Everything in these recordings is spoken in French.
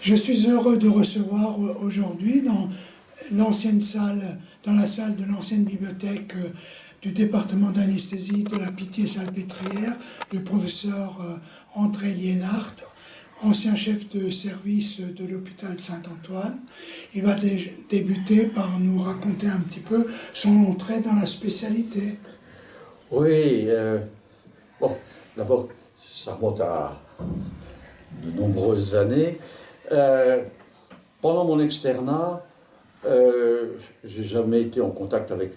Je suis heureux de recevoir aujourd'hui dans l'ancienne salle, dans la salle de l'ancienne bibliothèque du département d'anesthésie de la Pitié-Salpêtrière, le professeur André Liénart, ancien chef de service de l'hôpital Saint-Antoine. Il va débuter par nous raconter un petit peu son entrée dans la spécialité. Oui, bon, d'abord, ça remonte à de nombreuses années. Pendant mon externat, j'ai jamais été en contact avec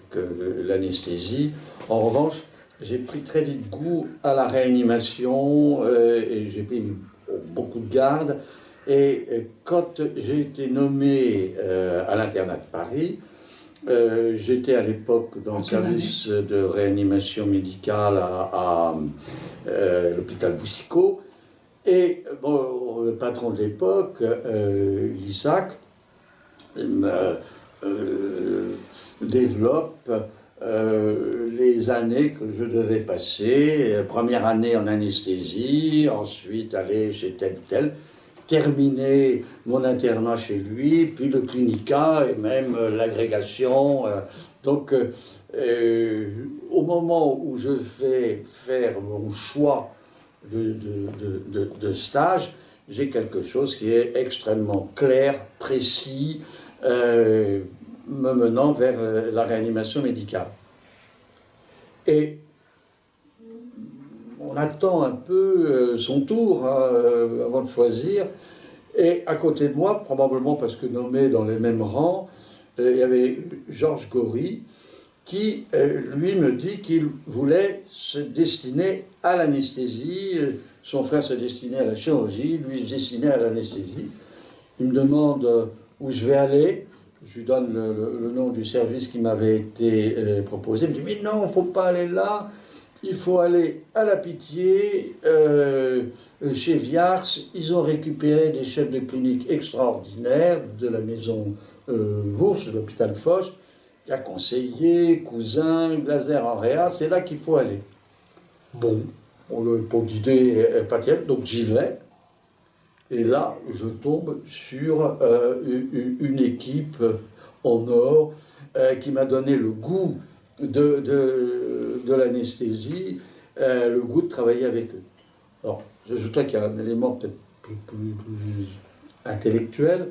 l'anesthésie. En revanche, j'ai pris très vite goût à la réanimation et j'ai pris beaucoup de garde. Et quand j'ai été nommé à l'internat de Paris, j'étais à l'époque dans le service de réanimation médicale à l'hôpital Boussicot. Et bon, le patron de l'époque, Isaac, développe les années que je devais passer. Première année en anesthésie, ensuite aller chez tel ou tel, terminer mon internat chez lui, puis le clinica et même l'agrégation. Donc, au moment où je vais faire mon choix de stage, j'ai quelque chose qui est extrêmement clair, précis, me menant vers la réanimation médicale. Et on attend un peu son tour avant de choisir. Et à côté de moi, probablement parce que nommé dans les mêmes rangs, il y avait Georges Gory, qui, lui, me dit qu'il voulait se destiner à l'anesthésie. Son frère se destinait à la chirurgie, lui se destinait à l'anesthésie. Il me demande où je vais aller. Je lui donne le nom du service qui m'avait été proposé. Il me dit, mais non, il ne faut pas aller là. Il faut aller à la Pitié, chez Viars. Ils ont récupéré des chefs de clinique extraordinaires de la maison Vourge, de l'hôpital Foch. Il y a Conseiller, Cousin, Glaser, Andrea, c'est là qu'il faut aller. Bon, on n'a pas d'idée, pas terrible, donc j'y vais. Et là, je tombe sur une équipe en or qui m'a donné le goût de l'anesthésie, le goût de travailler avec eux. Alors, j'ajouterais qu'il y a un élément peut-être plus intellectuel,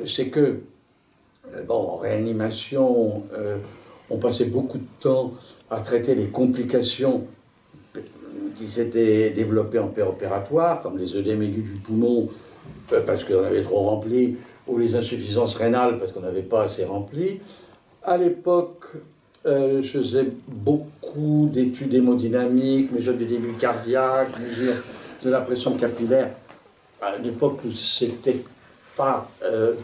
c'est que, bon, en réanimation, on passait beaucoup de temps à traiter les complications qui s'étaient développées en péropératoire, comme les œdèmes aigus du poumon, parce qu'on avait trop rempli, ou les insuffisances rénales, parce qu'on n'avait pas assez rempli. À l'époque, je faisais beaucoup d'études hémodynamiques, mesures du débit cardiaque, mesures de la pression capillaire, à une époque où c'était pas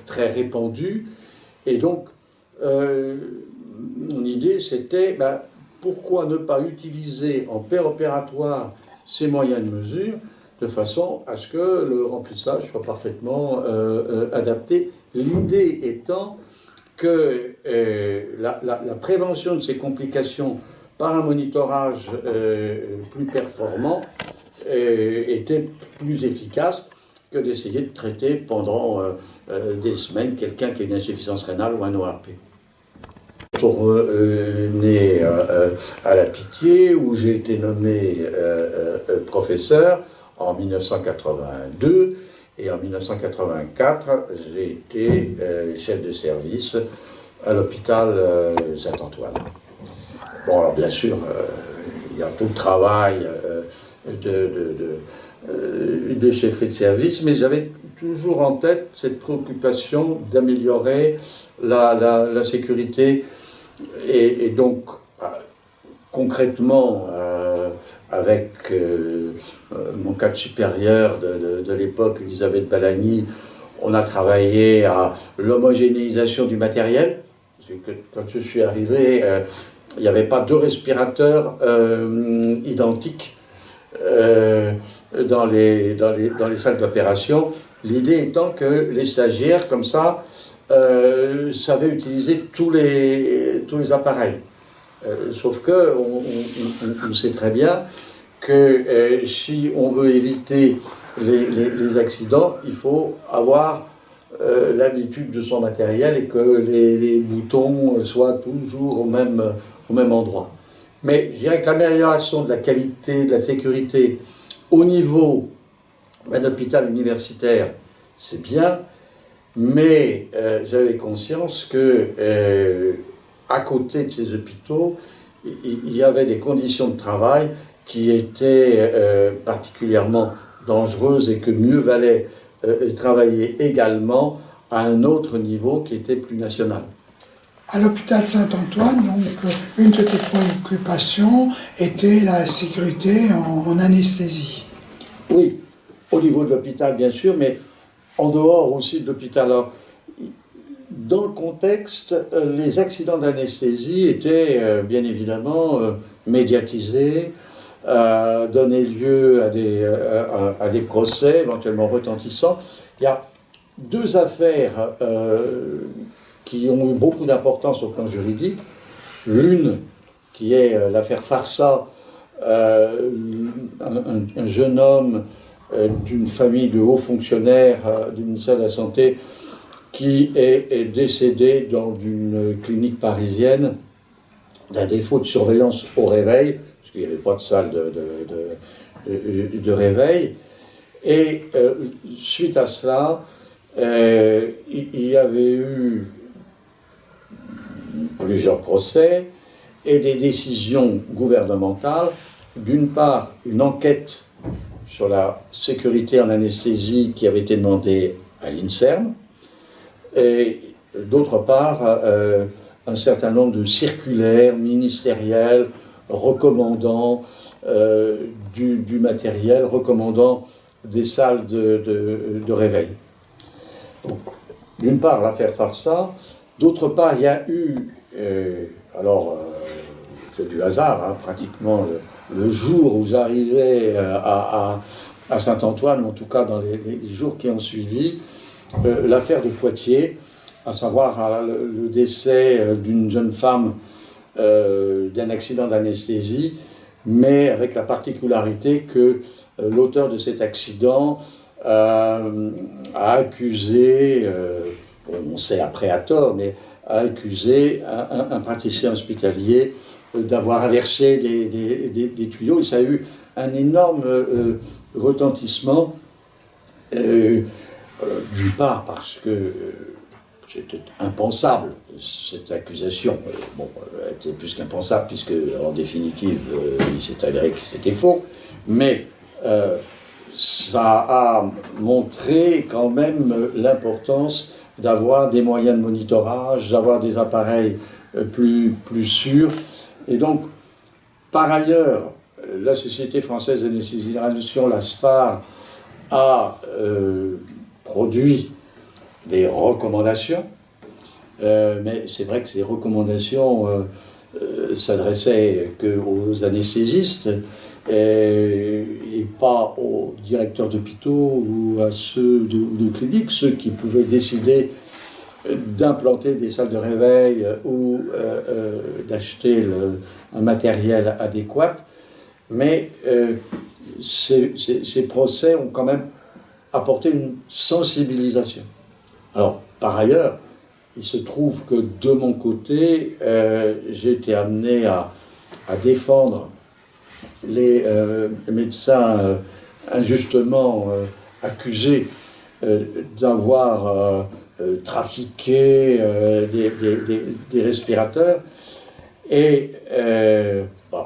très répandu. Et donc, mon idée, c'était pourquoi ne pas utiliser en péropératoire ces moyens de mesure de façon à ce que le remplissage soit parfaitement adapté. L'idée étant que la prévention de ces complications par un monitorage plus performant était plus efficace que d'essayer de traiter pendant des semaines quelqu'un qui a une insuffisance rénale ou un OAP. Né à la Pitié, où j'ai été nommé professeur en 1982, et en 1984, j'ai été chef de service à l'hôpital Saint-Antoine. Bon, alors bien sûr, il y a tout le travail de chefferie de service, mais j'avais toujours en tête cette préoccupation d'améliorer la sécurité. Et donc, concrètement, avec mon cadre supérieur de l'époque, Elisabeth Balagny, on a travaillé à l'homogénéisation du matériel. Parce que quand je suis arrivé, il n'y avait pas deux respirateurs identiques dans les salles d'opération. L'idée étant que les stagiaires, comme ça, savaient utiliser tous les appareils. Sauf que on sait très bien que si on veut éviter les accidents, il faut avoir l'habitude de son matériel et que les boutons soient toujours au même endroit. Mais je dirais que l'amélioration de la qualité, de la sécurité au niveau d'un hôpital universitaire, c'est bien, mais j'avais conscience que à côté de ces hôpitaux, il y avait des conditions de travail qui étaient particulièrement dangereuses et que mieux valait travailler également à un autre niveau qui était plus national. À l'hôpital Saint-Antoine, donc, une de tes préoccupations était la sécurité en anesthésie. Oui, au niveau de l'hôpital, bien sûr, mais en dehors aussi de l'hôpital. Alors, dans le contexte, les accidents d'anesthésie étaient bien évidemment médiatisés, donnaient lieu à des procès éventuellement retentissants. Il y a deux affaires qui ont eu beaucoup d'importance au plan juridique. L'une, qui est l'affaire Farsa, un jeune homme d'une famille de hauts fonctionnaires du ministère de la Santé qui est décédé dans une clinique parisienne d'un défaut de surveillance au réveil, parce qu'il n'y avait pas de salle de réveil. Et suite à cela, il y avait eu plusieurs procès et des décisions gouvernementales. D'une part, une enquête sur la sécurité en anesthésie qui avait été demandée à l'INSERM, et d'autre part, un certain nombre de circulaires ministériels recommandant du matériel, recommandant des salles de réveil. Donc, d'une part, l'affaire Farsa, d'autre part, il y a eu, c'est du hasard, hein, pratiquement le jour où j'arrivais à Saint-Antoine, en tout cas dans les jours qui ont suivi, l'affaire de Poitiers, à savoir le décès d'une jeune femme d'un accident d'anesthésie, mais avec la particularité que l'auteur de cet accident a accusé, on sait après à tort, mais a accusé un praticien hospitalier d'avoir inversé des tuyaux, et ça a eu un énorme retentissement, d'une part parce que c'était impensable, cette accusation. Bon, elle était plus qu'impensable, puisque en définitive, il s'est avéré que c'était faux, mais ça a montré quand même l'importance d'avoir des moyens de monitorage, d'avoir des appareils plus sûrs. Et donc, par ailleurs, la Société française d'anesthésie généralisation, la SFAR, a produit des recommandations, mais c'est vrai que ces recommandations s'adressaient qu'aux anesthésistes et pas aux directeurs d'hôpitaux ou à ceux de cliniques, ceux qui pouvaient décider d'implanter des salles de réveil ou d'acheter un matériel adéquat. Mais ces procès ont quand même apporté une sensibilisation. Alors, par ailleurs, il se trouve que de mon côté, j'ai été amené à défendre les médecins injustement accusés d'avoir trafiqué des respirateurs. Et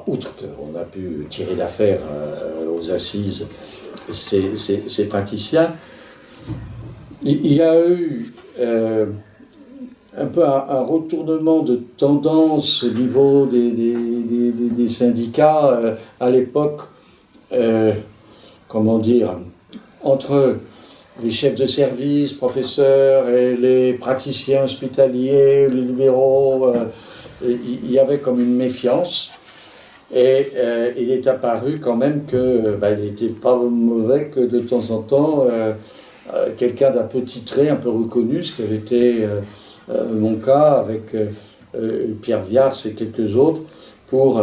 outre qu'on a pu tirer d'affaire aux assises ces praticiens, il y a eu un peu un retournement de tendance au niveau des syndicats à l'époque, entre les chefs de service, professeurs et les praticiens hospitaliers, les libéraux, il y avait comme une méfiance. Et il est apparu quand même qu'il n'était pas mauvais que de temps en temps quelqu'un d'un peu titré, un peu reconnu, ce qui avait été mon cas avec Pierre Viard et quelques autres, pour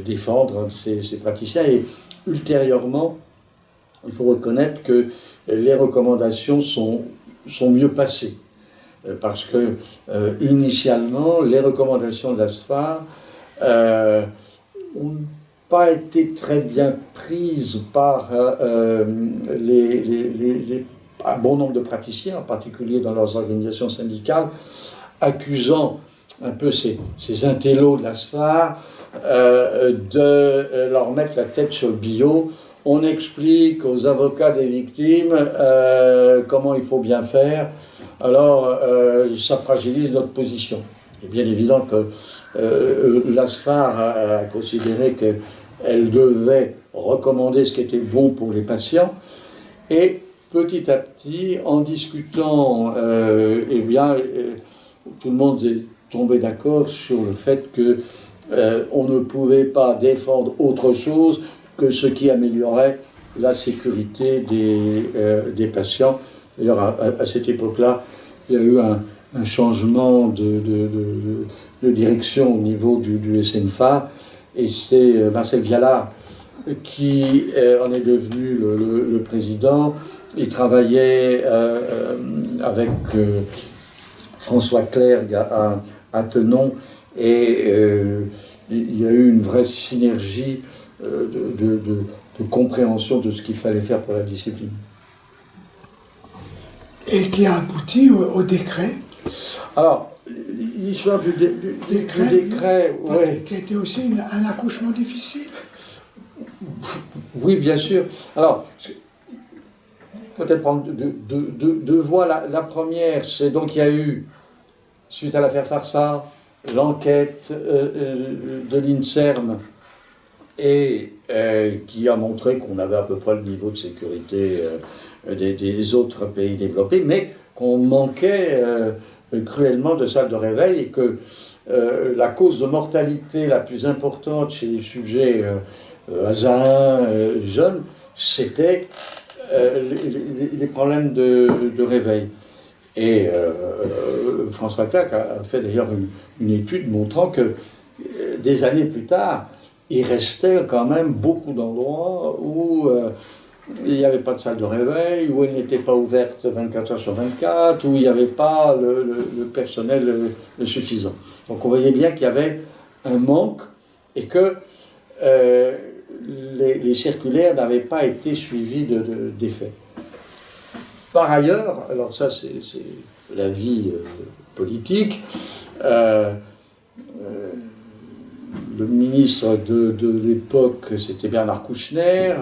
défendre ces praticiens. Et ultérieurement, il faut reconnaître que les recommandations sont mieux passées. Parce que, initialement, les recommandations de la SFAR n'ont pas été très bien prises par un bon nombre de praticiens, en particulier dans leurs organisations syndicales, accusant un peu ces intellos de la SFAR de leur mettre la tête sur le billot. On explique aux avocats des victimes comment il faut bien faire, alors ça fragilise notre position. Il est bien évident que la SFAR a considéré qu'elle devait recommander ce qui était bon pour les patients, et petit à petit, en discutant, tout le monde est tombé d'accord sur le fait qu'on ne pouvait pas défendre autre chose que ce qui améliorait la sécurité des patients. D'ailleurs, à cette époque-là, il y a eu un changement de direction au niveau du SNFA, et c'est Marcel Vialard qui en est devenu le président. Il travaillait avec François Clergue à Tenon, et il y a eu une vraie synergie de compréhension de ce qu'il fallait faire pour la discipline. Et qui a abouti au décret. Alors, l'histoire du décret ouais. Qui a été aussi un accouchement difficile. Oui, bien sûr. Alors, peut-être prendre deux voies. La première, c'est donc il y a eu, suite à l'affaire Farsa, l'enquête de l'INSERM, et qui a montré qu'on avait à peu près le niveau de sécurité des autres pays développés, mais qu'on manquait cruellement de salles de réveil, et que la cause de mortalité la plus importante chez les sujets azaïens, jeunes, c'était les problèmes de réveil. Et François Clergue a fait d'ailleurs une étude montrant que des années plus tard, il restait quand même beaucoup d'endroits où il n'y avait pas de salle de réveil, où elle n'était pas ouverte 24 heures sur 24, où il n'y avait pas le personnel suffisant. Donc on voyait bien qu'il y avait un manque, et que les circulaires n'avaient pas été suivis d'effet. Par ailleurs, alors ça c'est la vie politique, le ministre de l'époque, c'était Bernard Kouchner,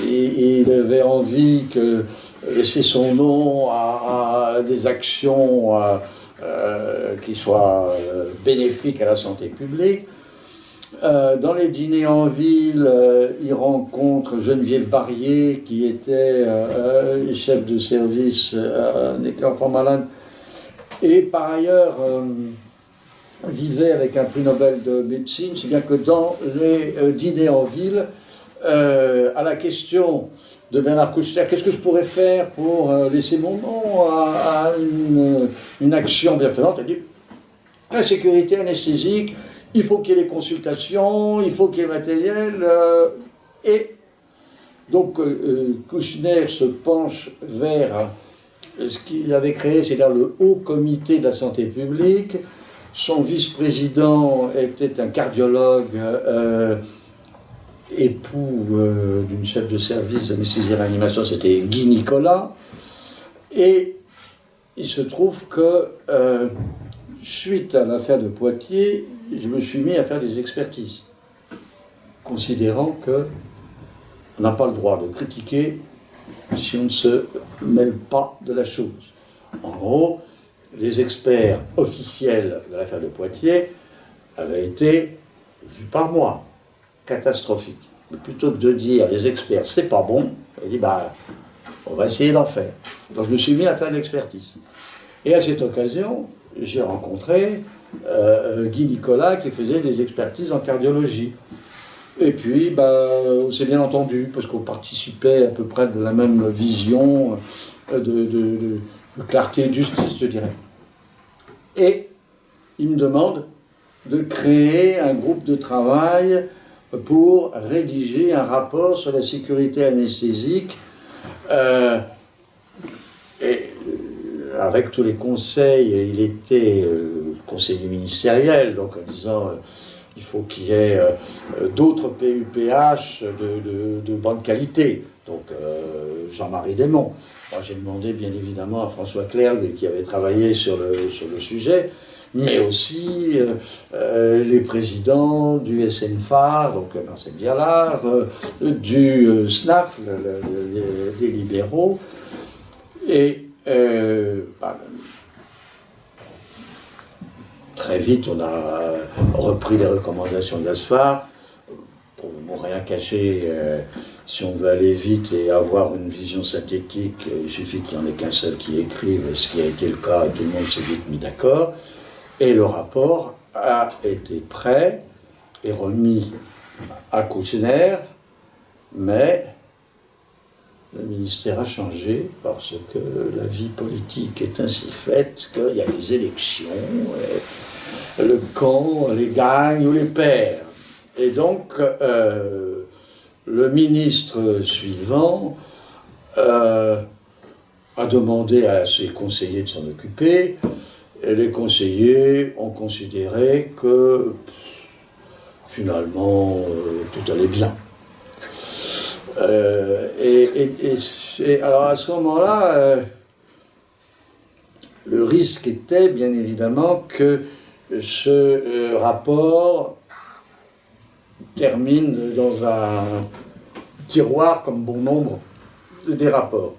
et il avait envie de laisser son nom à des actions qui soient bénéfiques à la santé publique. Dans les dîners en ville, il rencontre Geneviève Barrier, qui était chef de service des enfants malades, et par ailleurs vivait avec un prix Nobel de médecine, si bien que dans les dîners en ville, à la question de Bernard Kouchner, qu'est-ce que je pourrais faire pour laisser mon nom à une action bienfaisante, elle dit la sécurité anesthésique, il faut qu'il y ait les consultations, il faut qu'il y ait le matériel, et donc Kouchner se penche vers ce qu'il avait créé, c'est-à-dire le Haut Comité de la Santé publique. Son vice-président était un cardiologue, époux d'une chef de service d'anesthésie et réanimation, c'était Guy Nicolas. Et il se trouve que, suite à l'affaire de Poitiers, je me suis mis à faire des expertises, considérant qu'on n'a pas le droit de critiquer si on ne se mêle pas de la chose. En gros, les experts officiels de l'affaire de Poitiers avaient été vus par moi, catastrophiques. Mais plutôt que de dire les experts c'est pas bon, il dit on va essayer d'en faire. Donc je me suis mis à faire de l'expertise. Et à cette occasion, j'ai rencontré Guy Nicolas, qui faisait des expertises en cardiologie. Et puis, on s'est bien entendu, parce qu'on participait à peu près de la même vision de clarté et de justice, je dirais. Et il me demande de créer un groupe de travail pour rédiger un rapport sur la sécurité anesthésique et avec tous les conseils. Il était conseiller ministériel, donc en disant il faut qu'il y ait d'autres PUPH de bonne qualité, donc Jean-Marie Desmonts. Moi, j'ai demandé bien évidemment à François Clergue, qui avait travaillé sur le sujet, mais aussi les présidents du SNFA, donc Marcel Vialard, du SNAF, des libéraux, et très vite on a repris les recommandations d'ASFA. Pour rien cacher, si on veut aller vite et avoir une vision synthétique, il suffit qu'il n'y en ait qu'un seul qui écrive, ce qui a été le cas, et tout le monde s'est vite mis d'accord. Et le rapport a été prêt et remis à Kouchner, mais le ministère a changé parce que la vie politique est ainsi faite qu'il y a des élections, et le camp les gagne ou les perd. Et donc, le ministre suivant a demandé à ses conseillers de s'en occuper, et les conseillers ont considéré que finalement tout allait bien. Alors à ce moment-là, le risque était bien évidemment que ce rapport termine dans un tiroir comme bon nombre des rapports.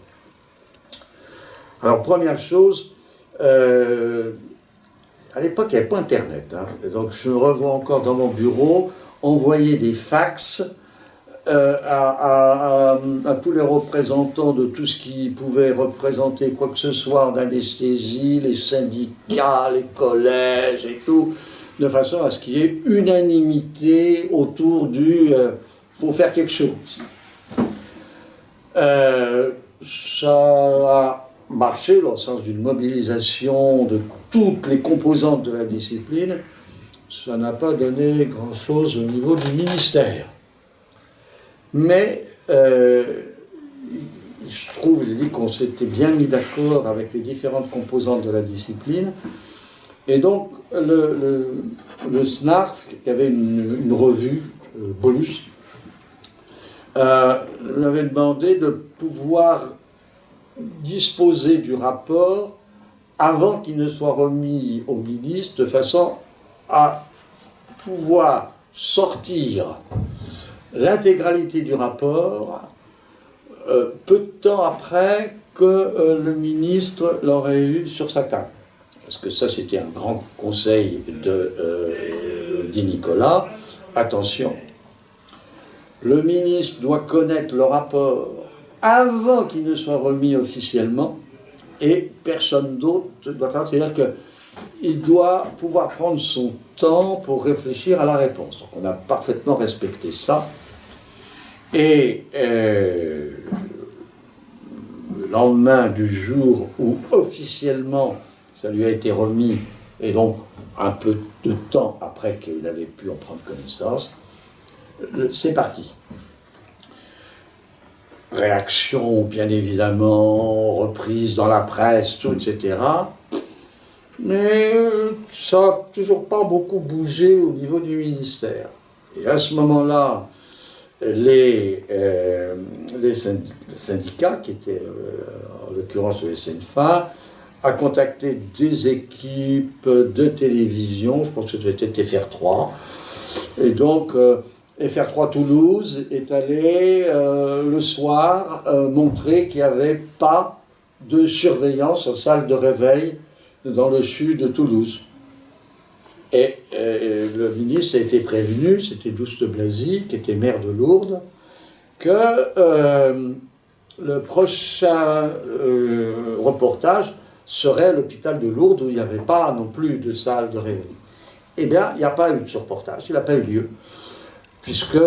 Alors première chose, à l'époque il n'y avait pas Internet, hein, donc je revois encore dans mon bureau envoyer des fax à tous les représentants de tout ce qui pouvait représenter quoi que ce soit en anesthésie, les syndicats, les collèges et tout, de façon à ce qu'il y ait unanimité autour du faut faire quelque chose. Ça a marché dans le sens d'une mobilisation de toutes les composantes de la discipline. Ça n'a pas donné grand-chose au niveau du ministère. Mais je trouve, j'ai dit qu'on s'était bien mis d'accord avec les différentes composantes de la discipline. Et donc, le SNARF, qui avait une revue, Bolus, avait demandé de pouvoir disposer du rapport avant qu'il ne soit remis au ministre, de façon à pouvoir sortir l'intégralité du rapport peu de temps après que le ministre l'aurait eu sur sa table. Parce que ça, c'était un grand conseil dit Nicolas. Attention, le ministre doit connaître le rapport avant qu'il ne soit remis officiellement, et personne d'autre doit avoir. C'est-à-dire qu'il doit pouvoir prendre son temps pour réfléchir à la réponse. Donc on a parfaitement respecté ça. Et le lendemain du jour où officiellement ça lui a été remis, et donc un peu de temps après qu'il avait pu en prendre connaissance, c'est parti. Réaction, bien évidemment, reprise dans la presse, tout, etc. Mais ça n'a toujours pas beaucoup bougé au niveau du ministère. Et à ce moment-là, les syndicats, qui étaient en l'occurrence le SNFA, a contacté des équipes de télévision, je pense que c'était FR3, et donc FR3 Toulouse est allé le soir montrer qu'il n'y avait pas de surveillance en salle de réveil dans le sud de Toulouse. Et le ministre a été prévenu, c'était Douste Blazy, qui était maire de Lourdes, que le prochain reportage serait à l'hôpital de Lourdes, où il n'y avait pas non plus de salle de réveil. Eh bien, il n'y a pas eu de reportage, il n'a pas eu lieu, puisque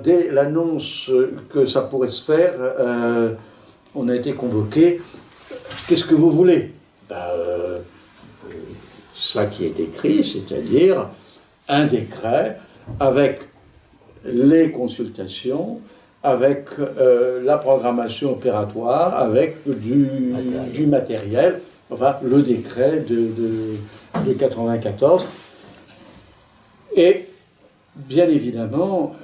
dès l'annonce que ça pourrait se faire, on a été convoqué. Qu'est-ce que vous voulez ? Ça qui est écrit, c'est-à-dire un décret avec les consultations, avec la programmation opératoire, avec du matériel, enfin le décret de 94. Et bien évidemment,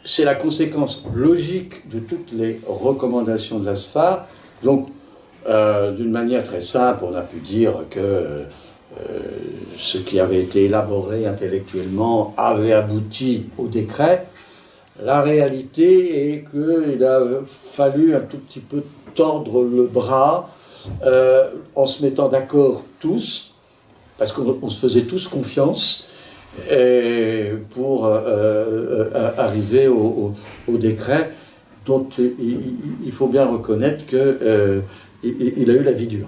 c'est la conséquence logique de toutes les recommandations de la SFAR. Donc, d'une manière très simple, on a pu dire que ce qui avait été élaboré intellectuellement avait abouti au décret. La réalité est qu'il a fallu un tout petit peu tordre le bras en se mettant d'accord tous, parce qu'on se faisait tous confiance, pour arriver au décret dont il faut bien reconnaître qu'il a eu la vie dure.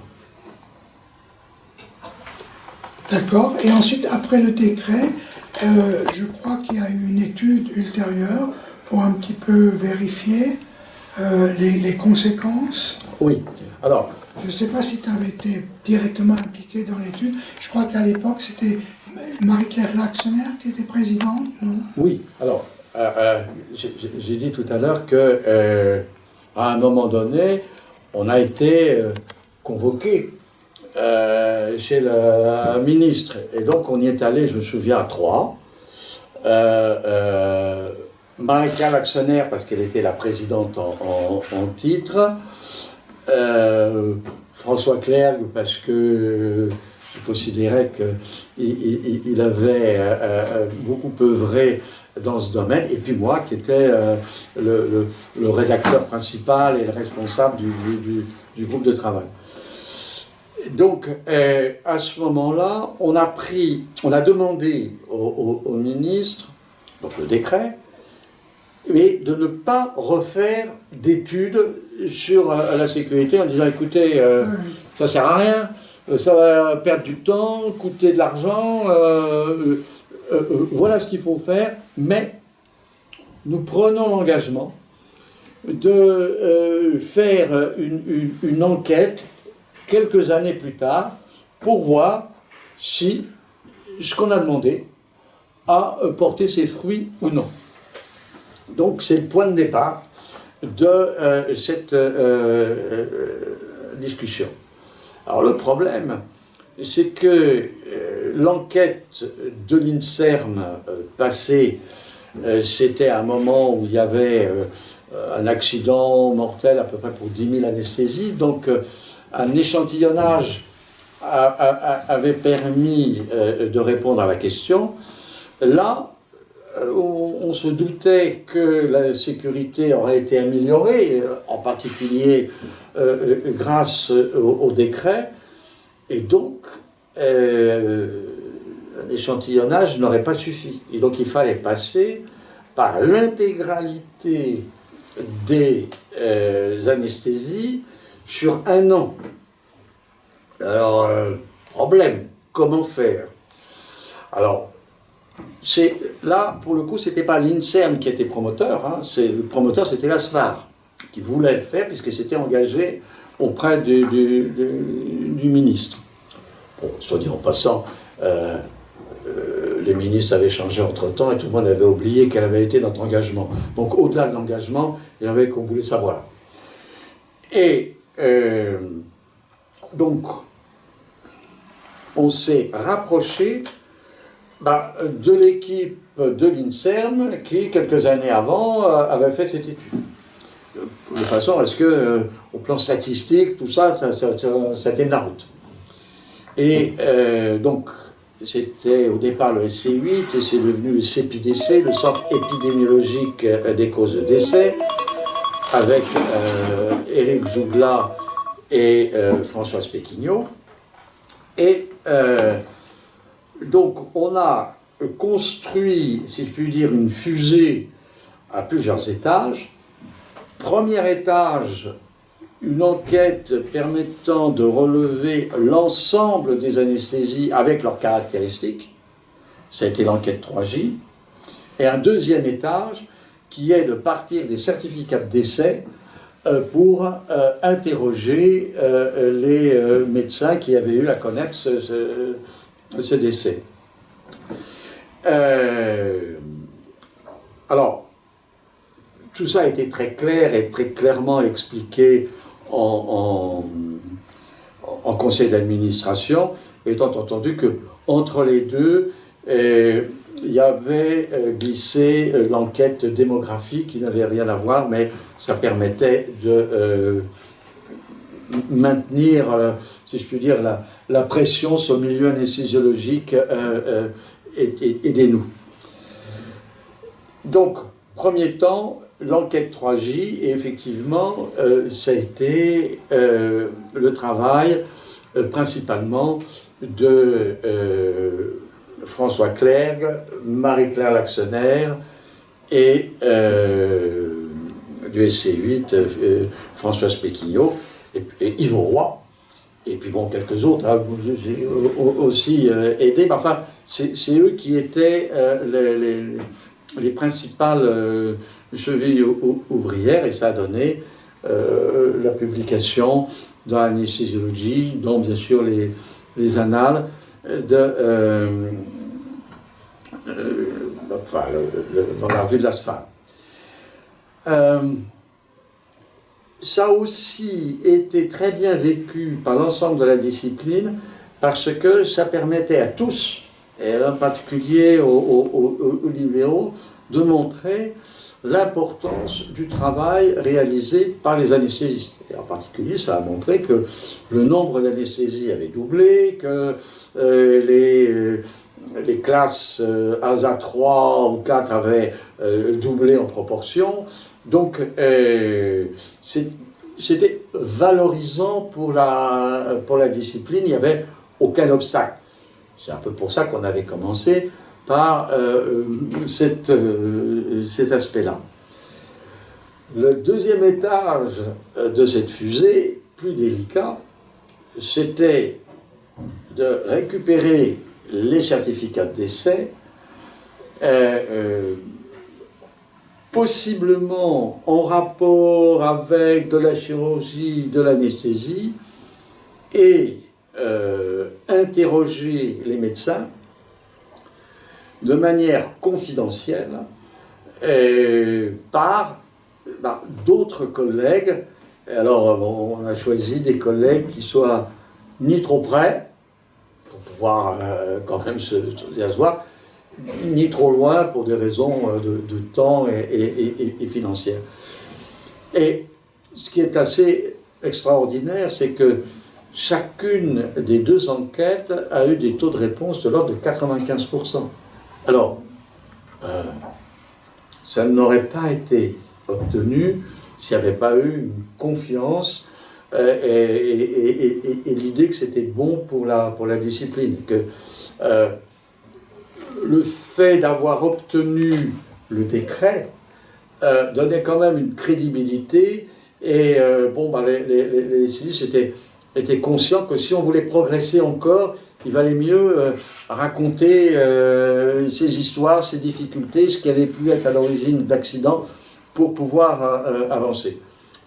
D'accord. Et ensuite, après le décret, je crois qu'il y a eu une étude ultérieure pour un petit peu vérifier les conséquences. Oui. Alors, je ne sais pas si tu avais été directement impliqué dans l'étude. Je crois qu'à l'époque, c'était Marie-Claire Laxner qui était présidente, non? Oui. Alors, j'ai dit tout à l'heure que à un moment donné, on a été convoqué chez le ministre. Et donc, on y est allé, je me souviens, à 3. Marie-Claire Laxner, parce qu'elle était la présidente en titre. François Clergue, parce que je considérais qu'il avait beaucoup œuvré dans ce domaine. Et puis moi, qui était le rédacteur principal et le responsable du groupe de travail. Donc, à ce moment-là, on a demandé au ministre, donc le décret, mais de ne pas refaire d'études sur la sécurité en disant, écoutez, ça sert à rien, ça va perdre du temps, coûter de l'argent, voilà ce qu'il faut faire, mais nous prenons l'engagement de faire une enquête quelques années plus tard, pour voir si ce qu'on a demandé a porté ses fruits ou non. Donc c'est le point de départ de cette discussion. Alors le problème, c'est que l'enquête de l'INSERM passée, c'était un moment où il y avait un accident mortel à peu près pour 10 000 anesthésies, donc un échantillonnage avait permis de répondre à la question. Là, on se doutait que la sécurité aurait été améliorée, en particulier grâce au décret, et donc un échantillonnage n'aurait pas suffi. Et donc il fallait passer par l'intégralité des anesthésies sur un an. Alors, problème, comment faire? Alors, là, pour le coup, c'était pas l'INSERM qui était promoteur, hein, le promoteur, c'était la SFAR, qui voulait le faire, puisque c'était engagé auprès du ministre. Bon, soit dit en passant, les ministres avaient changé entre-temps, et tout le monde avait oublié quel avait été notre engagement. Donc, au-delà de l'engagement, il y avait qu'on voulait savoir. Et donc, on s'est rapproché de l'équipe de l'INSERM qui, quelques années avant, avait fait cette étude. De façon à ce que, au plan statistique, tout ça, ça tienne la route. Et donc, c'était au départ le SC8 et c'est devenu le CEPIDC, le Centre épidémiologique des causes de décès, avec Éric Zougla et Françoise Péquignot. Et donc, on a construit, si je puis dire, une fusée à plusieurs étages. Premier étage, une enquête permettant de relever l'ensemble des anesthésies avec leurs caractéristiques. Ça a été l'enquête 3J. Et un deuxième étage qui est de partir des certificats de décès pour interroger les médecins qui avaient eu à connaître ce décès. Alors, tout ça a été très clair et très clairement expliqué en conseil d'administration, étant entendu que entre les deux, il y avait glissé l'enquête démographique qui n'avait rien à voir, mais ça permettait de maintenir, si je puis dire, la pression sur le milieu anesthésiologique aidez-nous. Donc, premier temps, l'enquête 3J, et effectivement, ça a été le travail principalement de François Clergue, Marie-Claire Laxonner et du SC8, Françoise Péquignot et Yves Roy. Et puis bon, quelques autres, hein, j'ai aussi aidé, mais enfin, c'est eux qui étaient les principales chevilles ouvrières, et ça a donné la publication dans l'anesthésiologie, dont bien sûr les annales dans la revue de l'ASFA. Ça a aussi été très bien vécu par l'ensemble de la discipline parce que ça permettait à tous, et en particulier aux libéraux, de montrer l'importance du travail réalisé par les anesthésistes. Et en particulier, ça a montré que le nombre d'anesthésies avait doublé, que les classes ASA 3 ou 4 avaient doublé en proportion. Donc, c'était valorisant pour la discipline, il n'y avait aucun obstacle. C'est un peu pour ça qu'on avait commencé par cet aspect-là. Le deuxième étage de cette fusée, plus délicat, c'était de récupérer les certificats de décès, possiblement en rapport avec de la chirurgie, de l'anesthésie, et interroger les médecins de manière confidentielle par d'autres collègues. Alors, on a choisi des collègues qui soient ni trop près, pour pouvoir quand même se voir, ni trop loin pour des raisons de temps et financières. Et ce qui est assez extraordinaire, c'est que chacune des deux enquêtes a eu des taux de réponse de l'ordre de 95%. Alors, ça n'aurait pas été obtenu s'il n'y avait pas eu une confiance et l'idée que c'était bon pour la discipline. Que le fait d'avoir obtenu le décret donnait quand même une crédibilité et les stylistes étaient conscients que si on voulait progresser encore, il valait mieux raconter ces histoires, ces difficultés, ce qui avait pu être à l'origine d'accidents pour pouvoir avancer.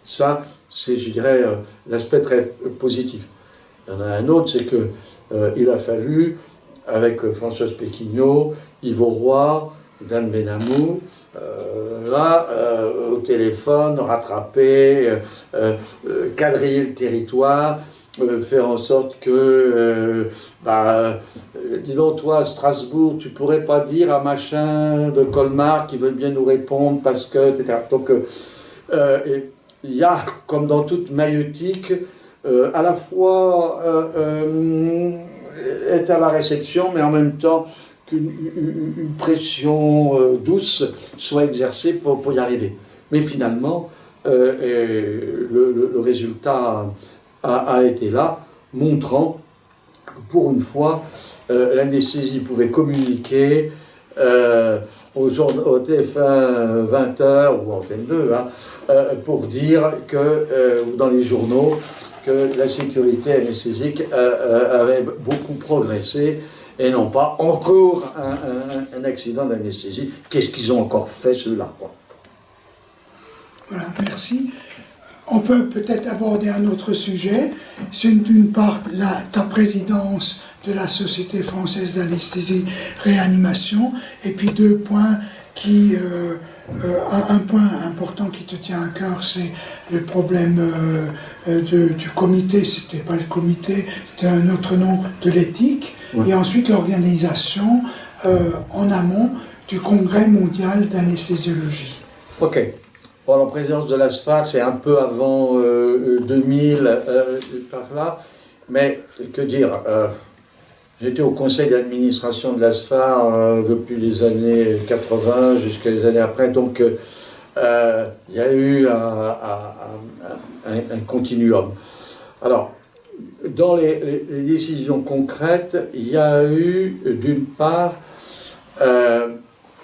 Ça, c'est, je dirais, l'aspect très positif. Il y en a un autre, c'est que il a fallu, avec Françoise Péquignot, Yves Roy, Dan Benamou, au téléphone, rattraper, quadriller le territoire, faire en sorte que, dis donc, toi, à Strasbourg, tu pourrais pas dire à machin de Colmar qui veut bien nous répondre parce que, etc. Donc, il y a, comme dans toute maïeutique, à la fois être à la réception, mais en même temps qu'une pression douce soit exercée pour y arriver. Mais finalement, le résultat a été là, montrant que pour une fois, l'anesthésie pouvait communiquer au TF1 20h ou Antenne 2, pour dire que, dans les journaux, que la sécurité anesthésique avait beaucoup progressé et non pas encore un accident d'anesthésie. Qu'est-ce qu'ils ont encore fait, ceux-là, quoi. Voilà, merci. On peut peut-être aborder un autre sujet. C'est d'une part ta présidence de la Société française d'anesthésie réanimation, et puis deux points qui Un point important qui te tient à cœur, c'est le problème du comité. C'était pas le comité, c'était un autre nom, de l'éthique. Ouais. Et ensuite l'organisation en amont du Congrès mondial d'anesthésiologie. Ok. Bon, la présidence de l'ASFAR, c'est un peu avant 2000, par là. Mais que dire, j'étais au conseil d'administration de l'ASFAR depuis les années 80 jusqu'à les années après, donc il y a eu un continuum. Alors, dans les décisions concrètes, il y a eu d'une part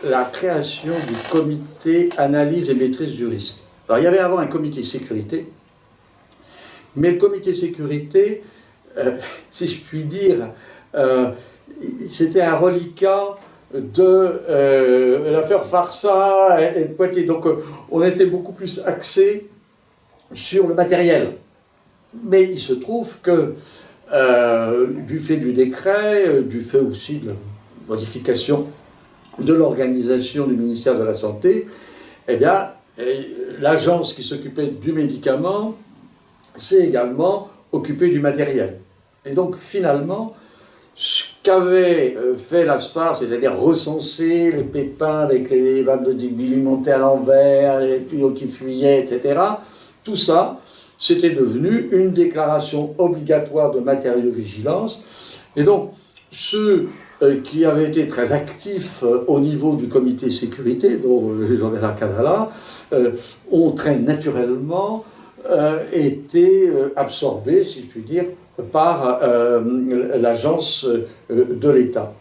la création du comité analyse et maîtrise du risque. Alors, il y avait avant un comité sécurité, mais le comité sécurité, si je puis dire, c'était un reliquat de l'affaire Farsa et de Poitiers. Donc on était beaucoup plus axé sur le matériel. Mais il se trouve que du fait du décret, du fait aussi de la modification de l'organisation du ministère de la Santé, eh bien, l'agence qui s'occupait du médicament s'est également occupée du matériel. Et donc, finalement, ce qu'avait fait l'ASFAR, c'est-à-dire recenser les pépins avec les vannes de Digby montées à l'envers, les tuyaux qui fuyaient, etc., tout ça, c'était devenu une déclaration obligatoire de matériaux-vigilance. Et donc, ceux qui avaient été très actifs au niveau du comité sécurité, dont Jean-Bernard Casala, ont très naturellement été absorbés, si je puis dire, par l'agence de l'État.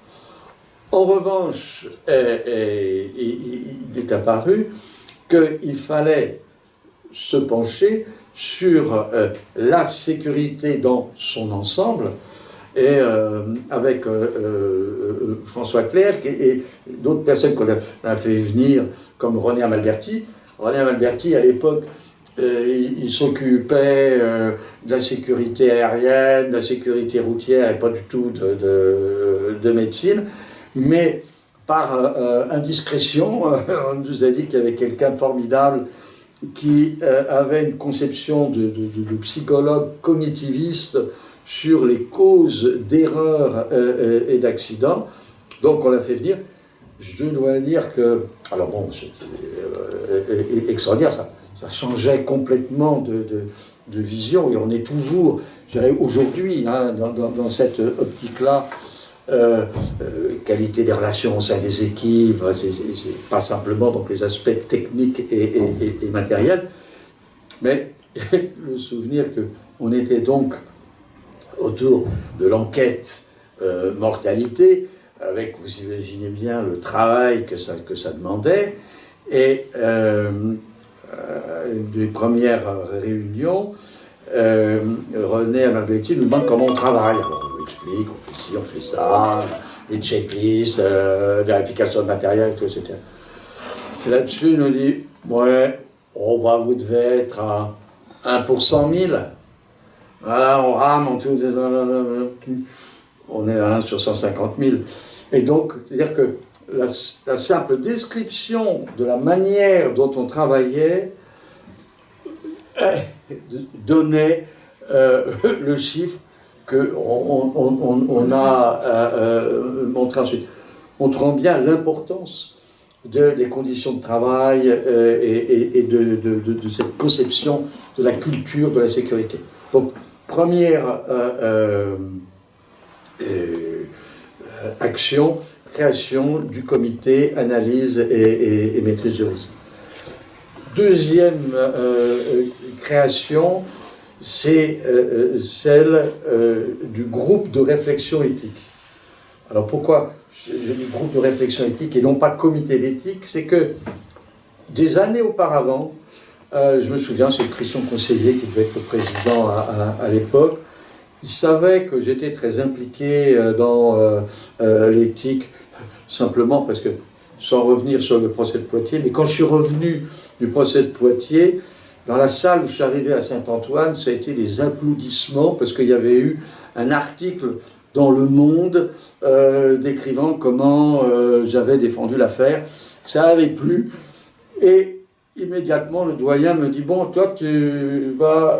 En revanche, il est apparu qu'il fallait se pencher sur la sécurité dans son ensemble, et avec François Clerc et d'autres personnes qu'on a fait venir, comme René Amalberti. René Amalberti, à l'époque, il s'occupait de la sécurité aérienne, de la sécurité routière et pas du tout de médecine, mais par indiscrétion, on nous a dit qu'il y avait quelqu'un de formidable qui avait une conception de psychologue cognitiviste sur les causes d'erreurs et d'accidents. Donc on l'a fait venir. Je dois dire que, alors bon, c'était extraordinaire, ça changeait complètement de vision, et on est toujours, je dirais aujourd'hui, hein, dans cette optique-là, qualité des relations au sein des équipes, c'est pas simplement donc les aspects techniques et matériels, mais le souvenir qu'on était donc autour de l'enquête mortalité, avec, vous imaginez bien, le travail que ça demandait, et des premières réunions, René Amalberti nous demande comment on travaille. Alors on lui explique, on fait ci, on fait ça, les checklists, vérification de matériel, tout, etc. Et là-dessus, il nous dit, ouais, oh, bah, vous devez être à 1 pour 100 000. Voilà, on rame, on est à 1 sur 150 000. Et donc, c'est-à-dire que la simple description de la manière dont on travaillait donnait le chiffre qu'on a montré ensuite, montrant bien l'importance des conditions de travail et de cette conception de la culture de la sécurité. Donc, première action, création du comité analyse et maîtrise du risque. Deuxième création, c'est celle du groupe de réflexion éthique. Alors pourquoi je dis groupe de réflexion éthique et non pas comité d'éthique? C'est que des années auparavant, je me souviens, c'est Christian Conseiller qui devait être le président à l'époque, il savait que j'étais très impliqué dans l'éthique, simplement parce que, sans revenir sur le procès de Poitiers, mais quand je suis revenu du procès de Poitiers, dans la salle où je suis arrivé à Saint-Antoine, ça a été des applaudissements, parce qu'il y avait eu un article dans Le Monde décrivant comment j'avais défendu l'affaire. Ça avait plu, Et immédiatement, le doyen me dit, bon, toi, tu vas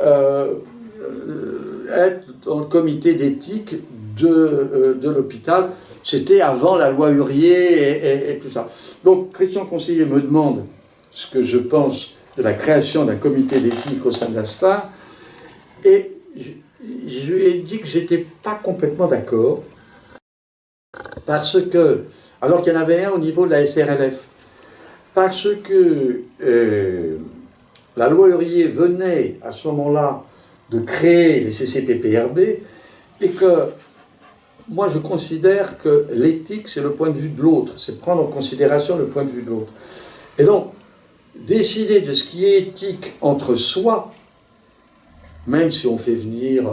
être dans le comité d'éthique de l'hôpital. C'était avant la loi Hurier et tout ça. Donc, Christian Conseiller me demande ce que je pense de la création d'un comité d'éthique au sein de l'ASFA, et je lui ai dit que je n'étais pas complètement d'accord, parce que, alors qu'il y en avait un au niveau de la SRLF, parce que la loi Hurier venait à ce moment-là de créer les CCPPRB, et que moi je considère que l'éthique c'est le point de vue de l'autre, c'est prendre en considération le point de vue de l'autre. Et donc, décider de ce qui est éthique entre soi, même si on fait venir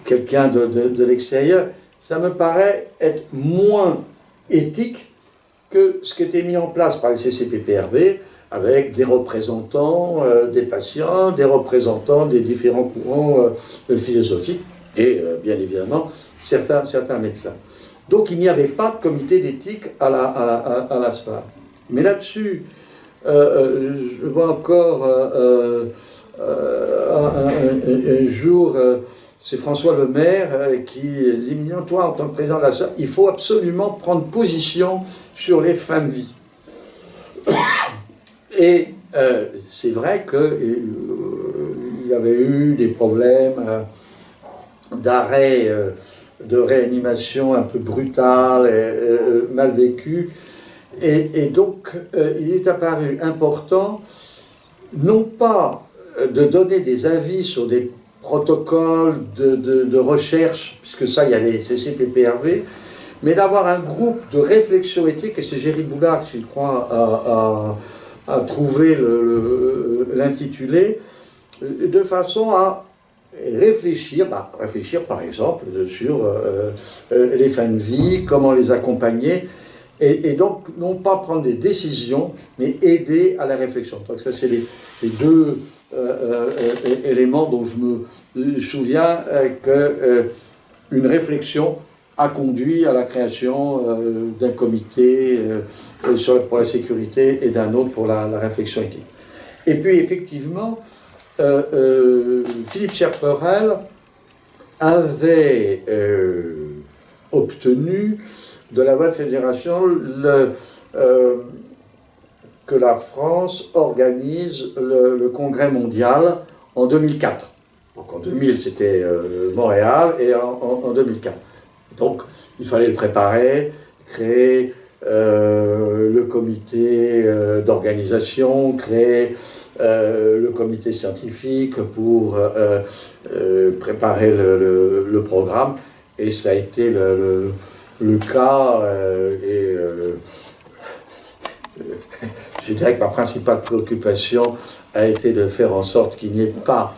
quelqu'un de l'extérieur, ça me paraît être moins éthique que ce qui était mis en place par les CCPPRB, avec des représentants des patients, des représentants des différents courants philosophiques, et bien évidemment certains médecins. Donc il n'y avait pas de comité d'éthique à la SFA. Mais là-dessus, je vois encore un jour, c'est François Lemaire qui dit « Non, toi, en tant que président de la SFA, il faut absolument prendre position sur les fins de vie. » Et c'est vrai qu'il y avait eu des problèmes d'arrêt, de réanimation un peu brutale et mal vécue. Et donc, il est apparu important, non pas de donner des avis sur des protocoles de recherche, puisque ça, il y a les CCPPRB, mais d'avoir un groupe de réflexion éthique, et c'est Géry Boulard, je crois, a trouvé l'intitulé, de façon à réfléchir par exemple sur les fins de vie, comment les accompagner, et donc non pas prendre des décisions, mais aider à la réflexion. Donc ça c'est les deux éléments dont je me souviens qu'une réflexion a conduit à la création d'un comité pour la sécurité et d'un autre pour la réflexion éthique. Et puis effectivement, Philippe Scherperel avait obtenu de la World Federation que la France organise le congrès mondial en 2004. Donc en 2000 c'était Montréal et en 2004. Donc il fallait le préparer, créer le comité d'organisation, créer le comité scientifique pour préparer le programme, et ça a été le cas, je dirais que ma principale préoccupation a été de faire en sorte qu'il n'y ait pas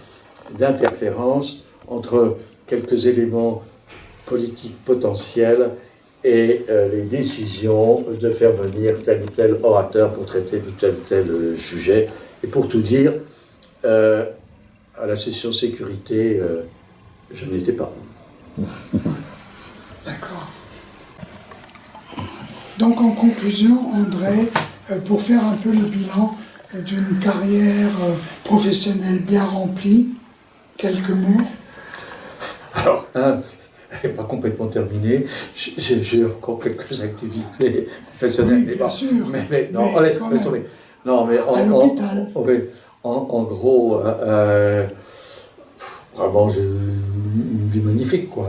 d'interférence entre quelques éléments politiques potentiels et les décisions de faire venir tel ou tel orateur pour traiter de tel ou tel sujet. Et pour tout dire, à la session sécurité, je n'étais pas. D'accord. Donc en conclusion, André, pour faire un peu le bilan d'une carrière professionnelle bien remplie, quelques mots. Alors, elle n'est pas complètement terminée. J'ai encore quelques activités professionnelles. Oui, bien sûr. Mais non, laisse tomber. Non, mais en gros, vraiment, j'ai une vie magnifique, quoi.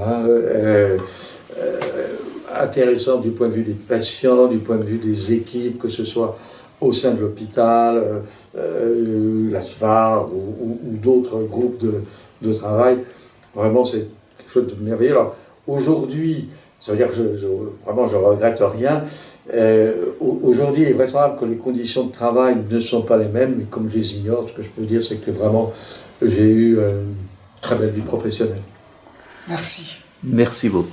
Intéressant du point de vue des patients, du point de vue des équipes, que ce soit au sein de l'hôpital, la SFAR ou d'autres groupes de travail. Vraiment, c'est quelque chose de merveilleux. Alors, aujourd'hui, ça veut dire que vraiment, je ne regrette rien. Aujourd'hui, il est vraisemblable que les conditions de travail ne sont pas les mêmes, mais comme je les ignore, ce que je peux dire, c'est que vraiment, j'ai eu une très belle vie professionnelle. Merci. Merci beaucoup.